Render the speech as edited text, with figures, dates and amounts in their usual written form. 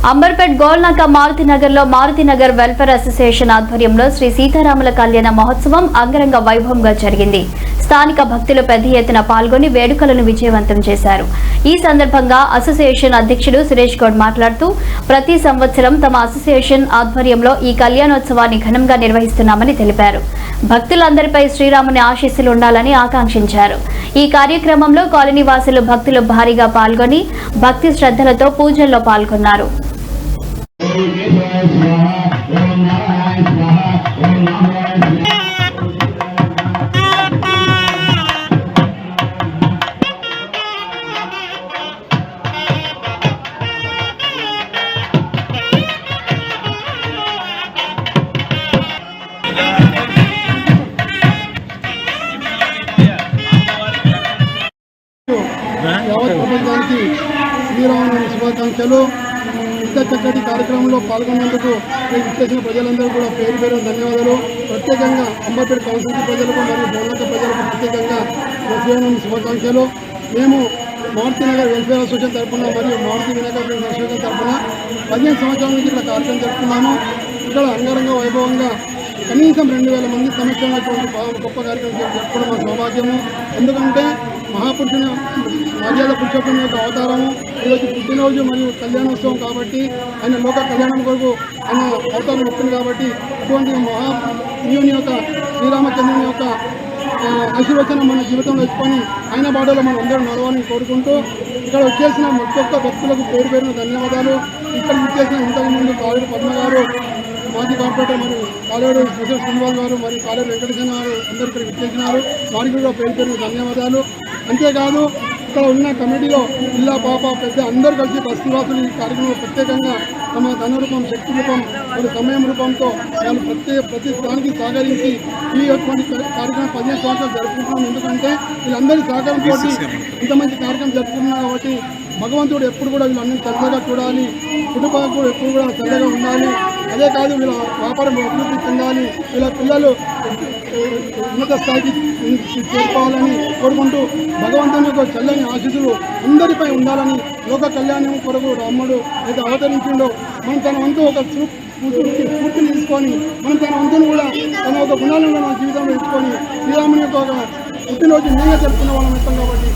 Amberpet Golnaka మారుతినగర్లో Maruthi Nagar welfare association ఆధ్వర్యంలో శ్రీ సీతారాముల కళ్యాణ మహోత్సవం అంగరంగ వైభవంగా జరిగింది. స్థానిక భక్తులు పెద్ద ఎత్తున పాల్గొని వేడుకలను విజయవంతం చేశారు. ఈ సందర్భంగా అసోసియేషన్ అధ్యక్షుడు సురేష్ గౌడ్ మాట్లాడుతూ ప్రతి సంవత్సరం తమ అసోసియేషన్ ఆధ్వర్యంలో ఈ కళ్యాణోత్సవాన్ని ఘనంగా నిర్వహిస్తున్నామని తెలిపారు. భక్తులందరిపై శ్రీరాముని ఆశీస్సులు ఉండాలని ఆకాంక్షించారు. ఈ కార్యక్రమంలో కాలనీ వాసులు భక్తులు భారీగా పాల్గొని భక్తి శ్రద్ధలతో పూజల్లో పాల్గొన్నారు. యావత్ ప్రపంచానికి శ్రీరామనవమి శుభాకాంక్షలు. ఇంత చక్కటి కార్యక్రమంలో పాల్గొన్నందుకు చేసిన ప్రజలందరూ కూడా పేరు పేరు ధన్యవాదాలు. ప్రత్యేకంగా అంబర్పేట్ కౌన్సిల్ ప్రజలకు మరియు గోల్నాక ప్రజలకు ప్రత్యేకంగా శ్రీరామనవమి శుభాకాంక్షలు. మేము మారుతినగర్ వెల్ఫేర్ అసోసియేషన్ తరఫున మరియు మారుతి వినాయక ఫ్రెండ్స్ అసోసియేషన్ తరఫున 15 సంవత్సరాల నుంచి ఇక్కడ కార్యక్రమం జరుపుకున్నాము. ఇక్కడ అంగరంగ వైభవంగా కనీసం 2000 మంది సమక్షమైనటువంటి గొప్ప కార్యక్రమం జరుపుకోవడం మా సౌభాగ్యము. ఎందుకంటే మహాపురుషుని మర్యాద పురుషోత్తముని యొక్క అవతారము ఈరోజు పుట్టినరోజు మరియు కళ్యాణోత్సవం కాబట్టి ఆయన లోక కళ్యాణం కొరకు ఆయన అవతారం వస్తుంది కాబట్టి అటువంటి మహాప్రియుని యొక్క శ్రీరామచంద్రుని యొక్క ఆశీర్వచనం మన జీవితంలో ఇచ్చుకొని ఆయన బాటలో మనం అందరూ నడవాలని కోరుకుంటూ ఇక్కడ వచ్చేసిన ఒక్కొక్క భక్తులకు పేరు పేరున ధన్యవాదాలు. ఇక్కడ వచ్చేసిన ఇంతకుముందు కాలేరు పద్మ గారు, మాజీ కార్పొరేటర్ మరియు కాలేరు శ్రీధర్ శ్రీనివాస్ గారు మరియు కాలేరు వెంకటేశ్వర గారు అందరూ ఇక్కడ విచ్చేసినారు. వారికి కూడా పేరు పేరున ధన్యవాదాలు. అంతేకాదు ఇక్కడ ఉన్న కమిటీలో పిల్ల పాప పెద్ద అందరూ కలిసి బస్తీవాసులు ఈ కార్యక్రమంలో ప్రత్యేకంగా తమ ధన రూపం, శక్తి రూపం మరియు సమయం రూపంతో వాళ్ళు ప్రతి స్థానికి సహకరించి ఈ యొక్క కార్యక్రమం 15 సంవత్సరాలు జరుపుకుంటున్నాం. ఎందుకంటే వీళ్ళందరి సహకారంతో ఇంత మంచి కార్యక్రమం జరుపుకుంటున్నాం కాబట్టి భగవంతుడు ఎప్పుడు కూడా వీళ్ళందరినీ చల్లగా చూడాలి, కుటుంబాలకు కూడా ఎప్పుడు కూడా చల్లగా ఉండాలి. అదే కాదు వీళ్ళ వ్యాపారం అభివృద్ధి చెందాలి, వీళ్ళ పిల్లలు ఉన్నత స్థాయికి చేరుకోవాలని కోరుకుంటూ భగవంతుని యొక్క చల్లని ఆశీస్సులు అందరిపై ఉండాలని లోక కళ్యాణం కొరకు రాముడు అయితే అవతరించిండో మనం తన వంతు ఒక స్ఫూర్తిని తీసుకొని మనం తన వంతును కూడా తన ఒక గుణాలను మన జీవితంలో ఇచ్చుకొని శ్రీరాముని యొక్క పుట్టినరోజు నేనే జరుపుకున్న వాళ్ళం ఇస్తాం కాబట్టి